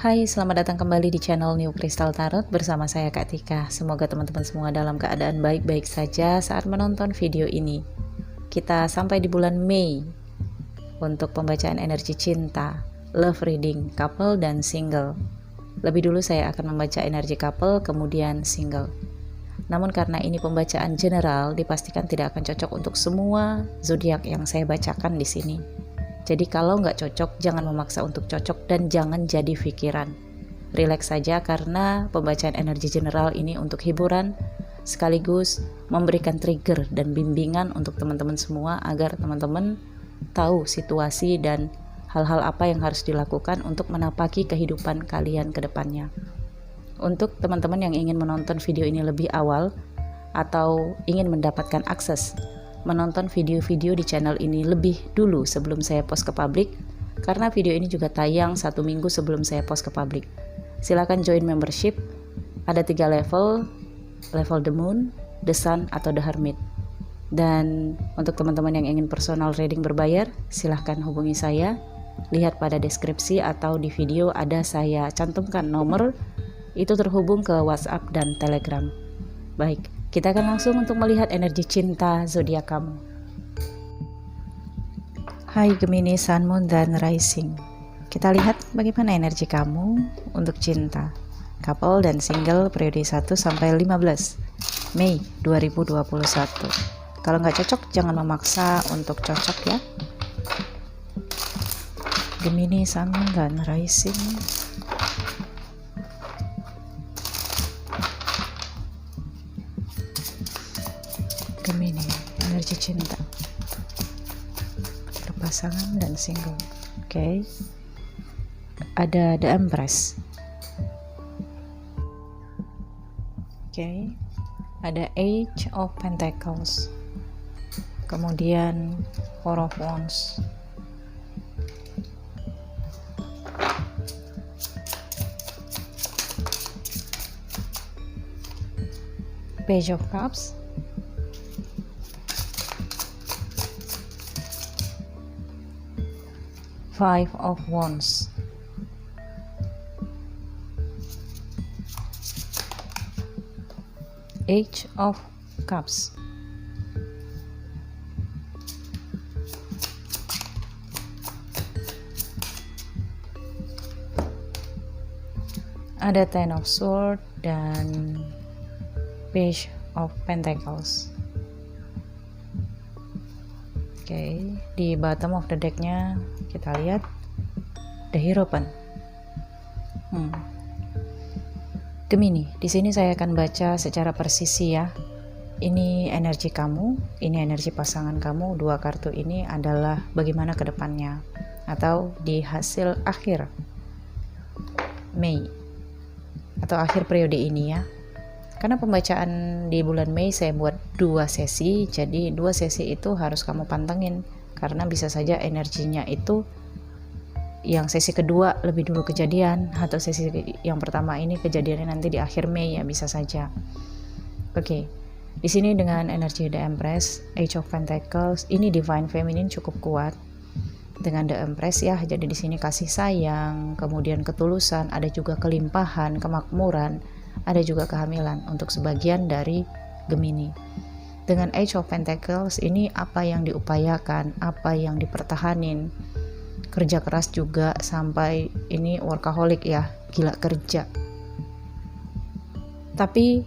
Hai, selamat datang kembali di channel New Crystal Tarot bersama saya Kak Tika. Semoga teman-teman semua dalam keadaan baik-baik saja saat menonton video ini. Kita sampai di bulan Mei untuk pembacaan energi cinta, love reading, couple dan single. Lebih dulu saya akan membaca energi couple, kemudian single. Namun karena ini pembacaan general, dipastikan tidak akan cocok untuk semua zodiak yang saya bacakan di sini. Jadi kalau nggak cocok, jangan memaksa untuk cocok dan jangan jadi pikiran. Relax saja karena pembacaan energi general ini untuk hiburan, sekaligus memberikan trigger dan bimbingan untuk teman-teman semua agar teman-teman tahu situasi dan hal-hal apa yang harus dilakukan untuk menapaki kehidupan kalian ke depannya. Untuk teman-teman yang ingin menonton video ini lebih awal atau ingin mendapatkan akses menonton video-video di channel ini lebih dulu sebelum saya post ke publik, karena video ini juga tayang 1 minggu sebelum saya post ke publik. Silakan join membership, ada 3 level The Moon, The Sun, atau The Hermit. Dan untuk teman-teman yang ingin personal reading berbayar, silahkan hubungi saya, lihat pada deskripsi atau di video ada saya cantumkan nomor, itu terhubung ke WhatsApp dan Telegram. Baik, kita akan langsung untuk melihat energi cinta zodiak kamu. Hai Gemini, Sun, Moon, dan Rising. Kita lihat bagaimana energi kamu untuk cinta, couple, dan single periode 1 sampai 15 Mei 2021. Kalau nggak cocok, jangan memaksa untuk cocok ya. Gemini, Sun, Moon, dan Rising. Gemini, energi cinta, berpasangan dan single. Oke. Ada The Empress. Oke. Ada Age of Pentacles. Kemudian Four of Wands. Page of Cups. Five of Wands. Eight of Cups. Ada Ten of Swords dan Page of Pentacles. Oke, di bottom of the deck-nya kita lihat The Hierophant. Gemini, di sini saya akan baca secara persisi ya. Ini energi kamu, ini energi pasangan kamu. 2 kartu ini adalah bagaimana ke depannya atau di hasil akhir Mei atau akhir periode ini ya. Karena pembacaan di bulan Mei saya buat 2 sesi, jadi 2 sesi itu harus kamu pantengin karena bisa saja energinya itu yang sesi kedua lebih dulu kejadian atau sesi yang pertama ini kejadiannya nanti di akhir Mei ya, bisa saja. Oke. Di sini dengan energi The Empress, Age of Pentacles, ini Divine Feminine cukup kuat dengan The Empress ya. Jadi di sini kasih sayang, kemudian ketulusan, ada juga kelimpahan, kemakmuran, ada juga kehamilan untuk sebagian dari Gemini. Dengan Age of Pentacles ini apa yang diupayakan, apa yang dipertahanin, kerja keras juga sampai ini workaholic ya, gila kerja. Tapi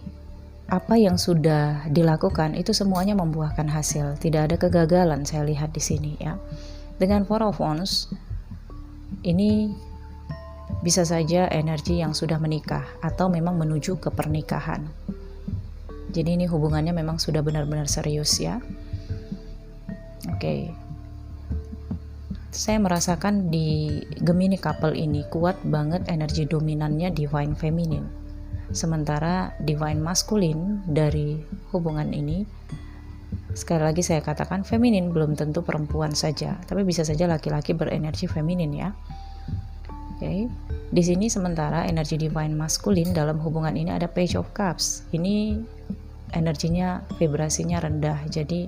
apa yang sudah dilakukan itu semuanya membuahkan hasil, tidak ada kegagalan saya lihat di sini ya. Dengan Four of Wands ini bisa saja energi yang sudah menikah atau memang menuju ke pernikahan. Jadi ini hubungannya memang sudah benar-benar serius ya. Oke. Saya merasakan di Gemini couple ini kuat banget energi dominannya Divine Feminine. Sementara Divine Masculine dari hubungan ini, sekali lagi saya katakan feminin, belum tentu perempuan saja, tapi bisa saja laki-laki berenergi feminin ya. Oke. Di sini sementara energi Divine Masculine dalam hubungan ini ada Page of Cups. Ini energinya vibrasinya rendah. Jadi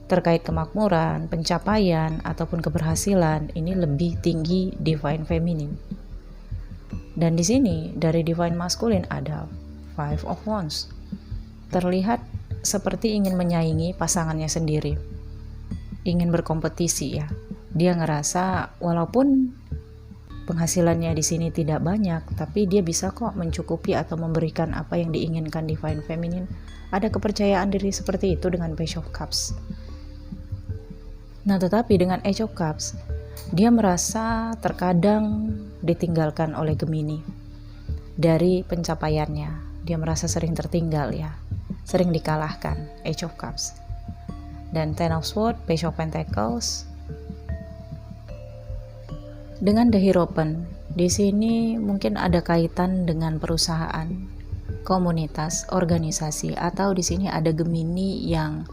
terkait kemakmuran, pencapaian, ataupun keberhasilan, ini lebih tinggi Divine Feminine. Dan di sini dari Divine Masculine ada Five of Wands. Terlihat seperti ingin menyaingi pasangannya sendiri, ingin berkompetisi ya. Dia ngerasa walaupun penghasilannya di sini tidak banyak, tapi dia bisa kok mencukupi atau memberikan apa yang diinginkan Divine Feminine. Ada kepercayaan diri seperti itu dengan Page of Cups. Nah, tetapi dengan Age of Cups, dia merasa terkadang ditinggalkan oleh Gemini dari pencapaiannya. Dia merasa sering tertinggal ya, sering dikalahkan. Age of Cups. Dan Ten of Swords, Page of Pentacles. Dengan The Hierophant, di sini mungkin ada kaitan dengan perusahaan, komunitas, organisasi, atau di sini ada Gemini yang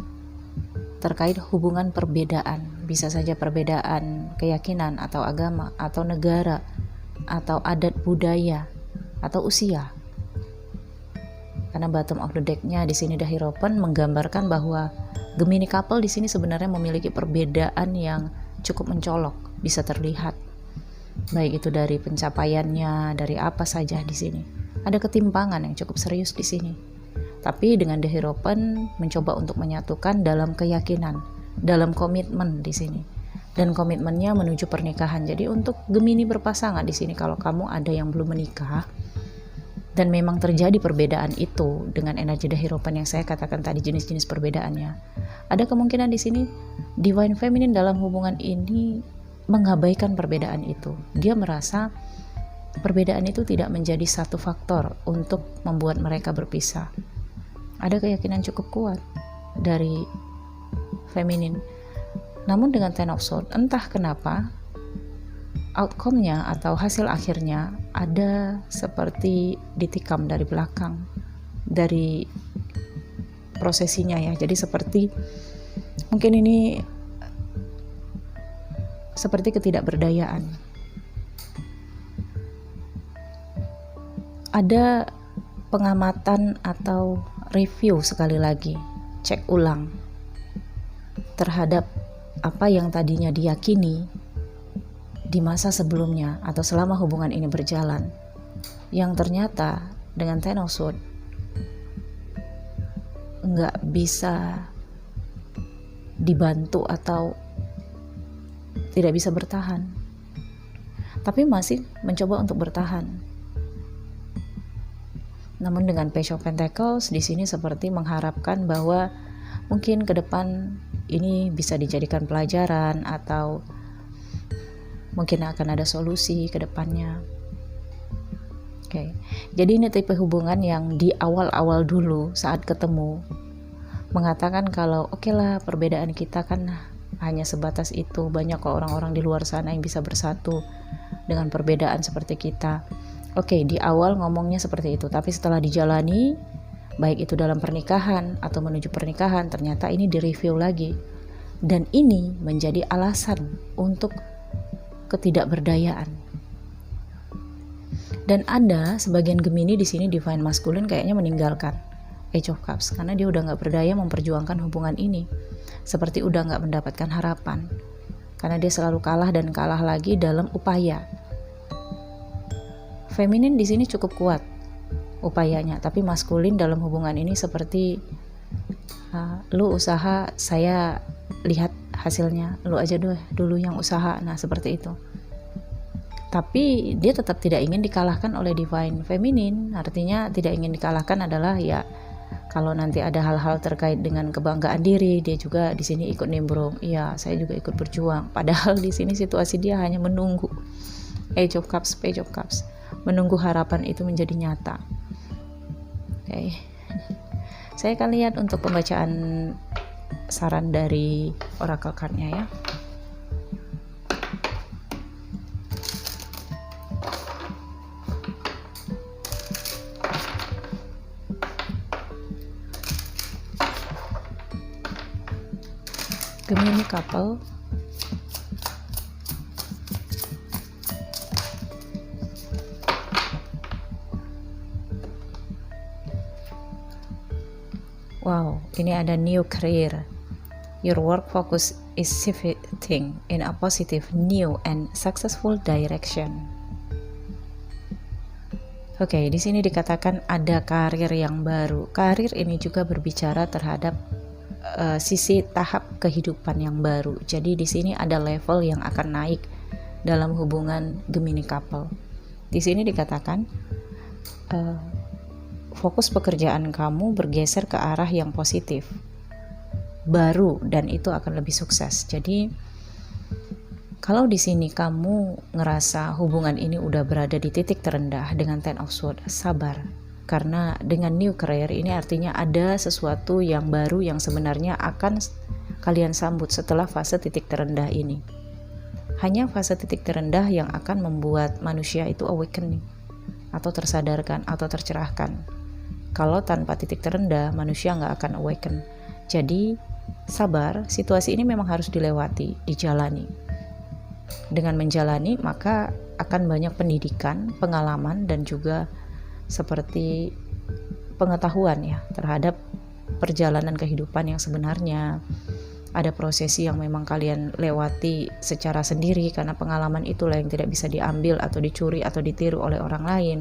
terkait hubungan perbedaan. Bisa saja perbedaan keyakinan atau agama atau negara atau adat budaya atau usia. Karena bottom of the deck-nya di sini The Hierophant menggambarkan bahwa Gemini couple di sini sebenarnya memiliki perbedaan yang cukup mencolok, bisa terlihat. Baik itu dari pencapaiannya, dari apa saja di sini. Ada ketimpangan yang cukup serius di sini. Tapi dengan The Hierophant mencoba untuk menyatukan dalam keyakinan, dalam komitmen di sini. Dan komitmennya menuju pernikahan. Jadi untuk Gemini berpasangan di sini, kalau kamu ada yang belum menikah dan memang terjadi perbedaan itu dengan energi The Hierophant yang saya katakan tadi, jenis-jenis perbedaannya, ada kemungkinan di sini Divine Feminine dalam hubungan ini mengabaikan perbedaan itu. Dia merasa perbedaan itu tidak menjadi satu faktor untuk membuat mereka berpisah. Ada keyakinan cukup kuat dari Feminin. Namun dengan Ten of Swords, entah kenapa outcome-nya atau hasil akhirnya ada seperti ditikam dari belakang, dari prosesinya ya. Jadi seperti mungkin ini seperti ketidakberdayaan. Ada pengamatan atau review sekali lagi, cek ulang terhadap apa yang tadinya diyakini di masa sebelumnya atau selama hubungan ini berjalan, yang ternyata dengan Ten of Swords nggak bisa dibantu atau tidak bisa bertahan, tapi masih mencoba untuk bertahan. Namun dengan Page of Pentacles di sini seperti mengharapkan bahwa mungkin ke depan ini bisa dijadikan pelajaran atau mungkin akan ada solusi ke depannya. Oke. Jadi ini tipe hubungan yang di awal-awal dulu saat ketemu mengatakan kalau oke lah, perbedaan kita kan hanya sebatas itu, banyak kok orang-orang di luar sana yang bisa bersatu dengan perbedaan seperti kita. Oke, di awal ngomongnya seperti itu, tapi setelah dijalani, baik itu dalam pernikahan atau menuju pernikahan, ternyata ini direview lagi. Dan ini menjadi alasan untuk ketidakberdayaan. Dan ada sebagian Gemini di sini Divine Masculine kayaknya meninggalkan Age of Cups karena dia udah nggak berdaya memperjuangkan hubungan ini, seperti udah nggak mendapatkan harapan karena dia selalu kalah dan kalah lagi dalam upaya. Feminin di sini cukup kuat upayanya, tapi maskulin dalam hubungan ini seperti lu usaha, saya lihat hasilnya, lu aja dulu yang usaha. Nah seperti itu. Tapi dia tetap tidak ingin dikalahkan oleh Divine Feminine. Artinya tidak ingin dikalahkan adalah ya kalau nanti ada hal-hal terkait dengan kebanggaan diri, dia juga di sini ikut nimbrung. Iya, saya juga ikut berjuang. Padahal di sini situasi dia hanya menunggu. Age of Cups, Page of Cups, menunggu harapan itu menjadi nyata. Oke. Saya akan lihat untuk pembacaan saran dari oracle card-nya ya. Gemini couple, wow, ini ada new career. Your work focus is shifting in a positive, new and successful direction. Oke, di sini dikatakan ada karir yang baru. Karir ini juga berbicara terhadap sisi tahap kehidupan yang baru. Jadi di sini ada level yang akan naik dalam hubungan Gemini couple. Di sini dikatakan fokus pekerjaan kamu bergeser ke arah yang positif, baru, dan itu akan lebih sukses. Jadi kalau di sini kamu ngerasa hubungan ini udah berada di titik terendah dengan Ten of Swords, sabar. Karena dengan new career ini artinya ada sesuatu yang baru yang sebenarnya akan kalian sambut setelah fase titik terendah ini. Hanya fase titik terendah yang akan membuat manusia itu awakening, atau tersadarkan, atau tercerahkan. Kalau tanpa titik terendah, manusia nggak akan awaken. Jadi, sabar, situasi ini memang harus dilewati, dijalani. Dengan menjalani, maka akan banyak pendidikan, pengalaman, dan juga seperti pengetahuan ya terhadap perjalanan kehidupan yang sebenarnya. Ada prosesi yang memang kalian lewati secara sendiri karena pengalaman itulah yang tidak bisa diambil atau dicuri atau ditiru oleh orang lain.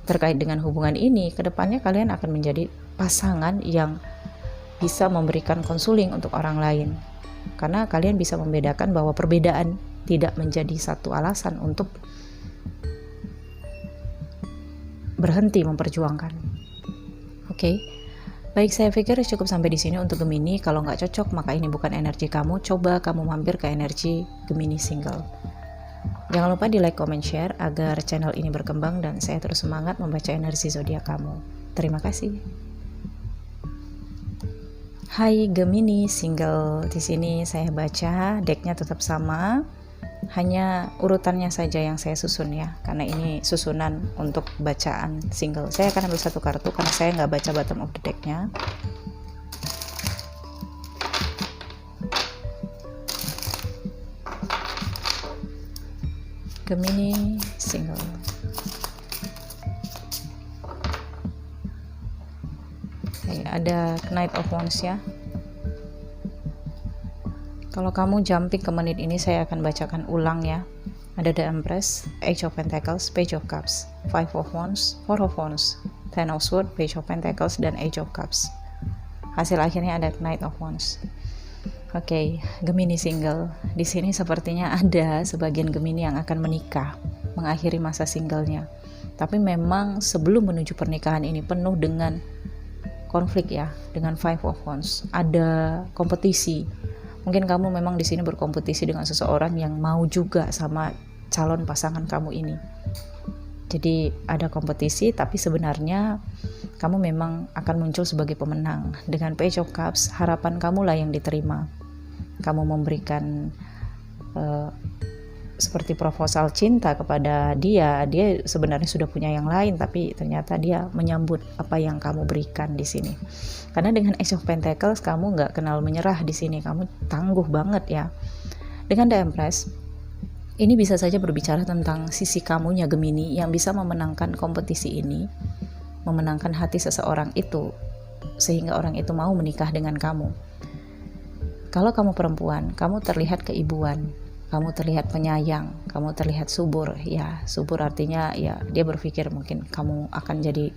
Terkait dengan hubungan ini, kedepannya kalian akan menjadi pasangan yang bisa memberikan konseling untuk orang lain. Karena kalian bisa membedakan bahwa perbedaan tidak menjadi satu alasan untuk berhenti memperjuangkan. Oke. Baik, saya pikir cukup sampai di sini untuk Gemini. Kalau nggak cocok, maka ini bukan energi kamu. Coba kamu mampir ke energi Gemini single. Jangan lupa di like, comment, share agar channel ini berkembang dan saya terus semangat membaca energi zodiak kamu. Terima kasih. Hai Gemini single, di sini saya baca decknya tetap sama, hanya urutannya saja yang saya susun ya, karena ini susunan untuk bacaan single. Saya akan ambil satu kartu karena saya nggak baca bottom of the decknya. Gemini single. Ada Knight of Wands ya. Kalau kamu jumping ke menit ini, saya akan bacakan ulang ya. Ada The Empress, Age of Pentacles, Page of Cups, Five of Wands, Four of Wands, Ten of Swords, Page of Pentacles, dan Age of Cups. Hasil akhirnya ada Knight of Wands. Oke, Gemini single. Di sini sepertinya ada sebagian Gemini yang akan menikah, mengakhiri masa singlenya. Tapi memang sebelum menuju pernikahan ini penuh dengan konflik ya, dengan Five of Wands. Ada kompetisi. Mungkin kamu memang di sini berkompetisi dengan seseorang yang mau juga sama calon pasangan kamu ini. Jadi ada kompetisi, tapi sebenarnya kamu memang akan muncul sebagai pemenang. Dengan Page of Cups, harapan kamulah yang diterima. Kamu memberikan seperti proposal cinta kepada dia sebenarnya sudah punya yang lain, tapi ternyata dia menyambut apa yang kamu berikan di sini. Karena dengan Ace of Pentacles, kamu nggak kenal menyerah di sini, kamu tangguh banget ya. Dengan The Empress, ini bisa saja berbicara tentang sisi kamunya Gemini yang bisa memenangkan kompetisi ini, memenangkan hati seseorang itu, sehingga orang itu mau menikah dengan kamu. Kalau kamu perempuan, kamu terlihat keibuan, kamu terlihat penyayang, kamu terlihat subur. Ya, subur artinya ya dia berpikir mungkin kamu akan jadi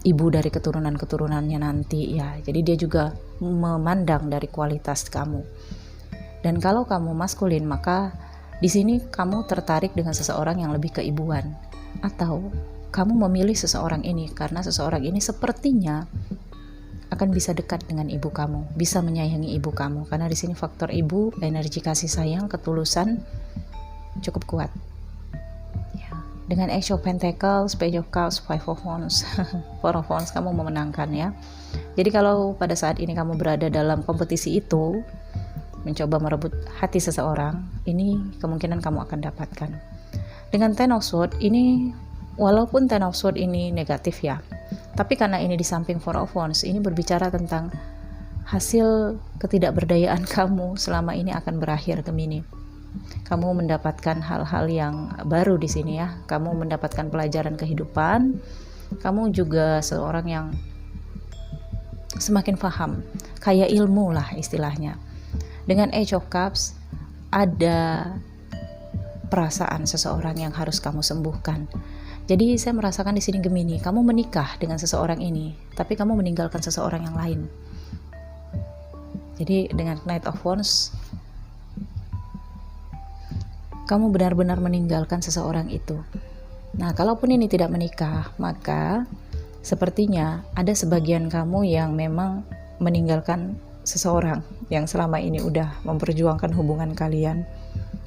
ibu dari keturunan-keturunannya nanti ya. Jadi dia juga memandang dari kualitas kamu. Dan kalau kamu maskulin, maka di sini kamu tertarik dengan seseorang yang lebih keibuan, atau kamu memilih seseorang ini karena seseorang ini sepertinya akan bisa dekat dengan ibu kamu, bisa menyayangi ibu kamu, karena di sini faktor ibu, energi kasih sayang, ketulusan cukup kuat. Ya. Dengan Ace of Pentacles, Page of Cups, Five of Wands, Four of Wands, kamu memenangkan ya. Jadi kalau pada saat ini kamu berada dalam kompetisi itu, mencoba merebut hati seseorang, ini kemungkinan kamu akan dapatkan. Dengan Ten of Swords ini, walaupun Ten of Swords ini negatif ya, tapi karena ini di samping Four of Wands, ini berbicara tentang hasil ketidakberdayaan kamu selama ini akan berakhir Gemini. Kamu mendapatkan hal-hal yang baru di sini ya. Kamu mendapatkan pelajaran kehidupan. Kamu juga seorang yang semakin paham, kaya ilmu lah istilahnya. Dengan Age of Cups, ada perasaan seseorang yang harus kamu sembuhkan. Jadi saya merasakan di sini Gemini, kamu menikah dengan seseorang ini, tapi kamu meninggalkan seseorang yang lain. Jadi dengan Knight of Wands, kamu benar-benar meninggalkan seseorang itu. Nah, kalaupun ini tidak menikah, maka sepertinya ada sebagian kamu yang memang meninggalkan seseorang yang selama ini udah memperjuangkan hubungan kalian,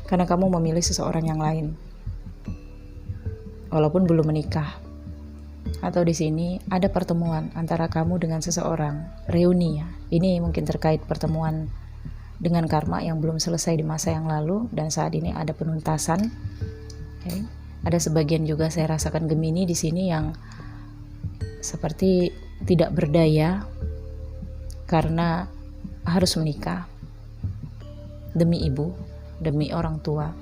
karena kamu memilih seseorang yang lain, walaupun belum menikah. Atau di sini ada pertemuan antara kamu dengan seseorang, reuni ya. Ini mungkin terkait pertemuan dengan karma yang belum selesai di masa yang lalu dan saat ini ada penuntasan. Okay. Ada sebagian juga saya rasakan Gemini di sini yang seperti tidak berdaya karena harus menikah demi ibu, demi orang tua.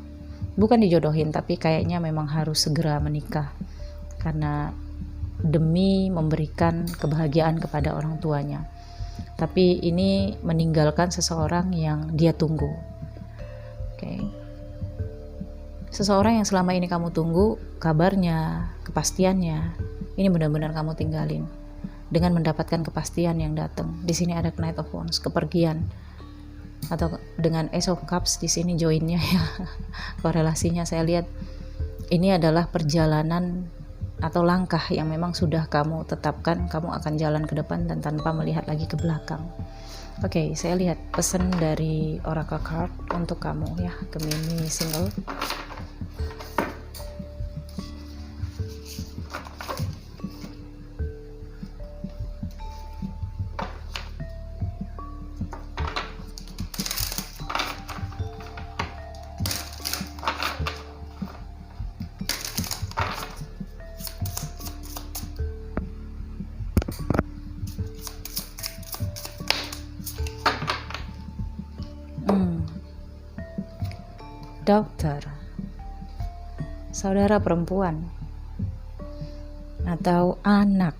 Bukan dijodohin, tapi kayaknya memang harus segera menikah karena demi memberikan kebahagiaan kepada orang tuanya. Tapi ini meninggalkan seseorang yang dia tunggu. Oke. Seseorang yang selama ini kamu tunggu kabarnya, kepastiannya, ini benar-benar kamu tinggalin dengan mendapatkan kepastian yang datang. Di sini ada Knight of Wands, kepergian, atau dengan Ace of Cups di sini joinnya ya. Korelasinya saya lihat ini adalah perjalanan atau langkah yang memang sudah kamu tetapkan, kamu akan jalan ke depan dan tanpa melihat lagi ke belakang. Oke, saya lihat pesan dari Oracle Card untuk kamu ya, Gemini single. Dokter, saudara perempuan, atau anak.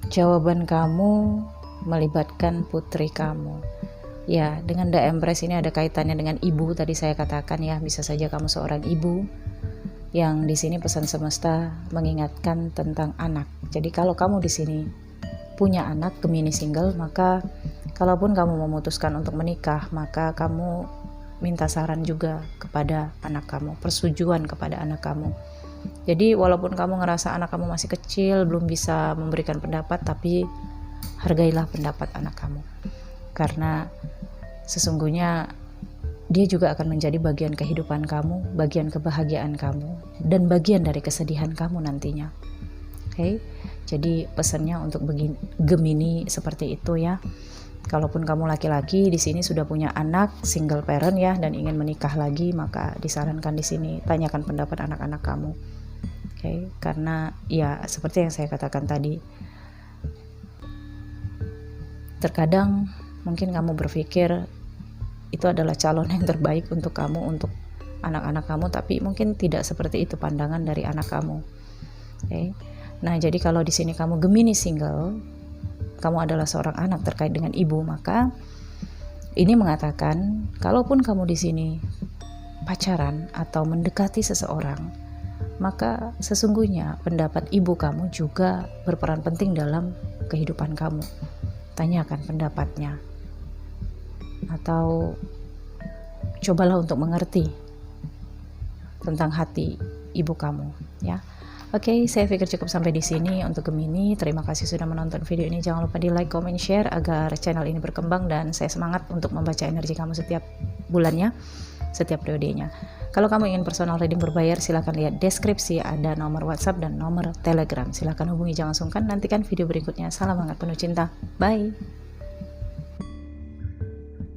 Jawaban kamu melibatkan putri kamu. Ya, dengan The Empress ini ada kaitannya dengan ibu. Tadi saya katakan ya, bisa saja kamu seorang ibu yang di sini pesan semesta mengingatkan tentang anak. Jadi kalau kamu di sini punya anak Gemini single, maka kalaupun kamu memutuskan untuk menikah, maka kamu minta saran juga kepada anak kamu, persetujuan kepada anak kamu. Jadi walaupun kamu ngerasa anak kamu masih kecil, belum bisa memberikan pendapat, tapi hargailah pendapat anak kamu, karena sesungguhnya dia juga akan menjadi bagian kehidupan kamu, bagian kebahagiaan kamu, dan bagian dari kesedihan kamu nantinya. Oke, jadi pesannya untuk Gemini seperti itu ya. Kalaupun kamu laki-laki di sini sudah punya anak, single parent ya, dan ingin menikah lagi, maka disarankan di sini tanyakan pendapat anak-anak kamu. Oke, karena ya seperti yang saya katakan tadi, terkadang mungkin kamu berpikir itu adalah calon yang terbaik untuk kamu, untuk anak-anak kamu, tapi mungkin tidak seperti itu pandangan dari anak kamu. Oke. Nah, jadi kalau di sini kamu Gemini single, kamu adalah seorang anak terkait dengan ibu, maka ini mengatakan kalaupun kamu di sini pacaran atau mendekati seseorang, maka sesungguhnya pendapat ibu kamu juga berperan penting dalam kehidupan kamu. Tanyakan pendapatnya, atau cobalah untuk mengerti tentang hati ibu kamu ya. Oke, saya pikir cukup sampai di sini untuk Gemini. Terima kasih sudah menonton video ini. Jangan lupa di like, comment, share agar channel ini berkembang dan saya semangat untuk membaca energi kamu setiap bulannya, setiap periodenya. Kalau kamu ingin personal reading berbayar, silahkan lihat deskripsi, ada nomor WhatsApp dan nomor Telegram. Silahkan hubungi, jangan sungkan. Nantikan video berikutnya. Salam hangat penuh cinta. Bye.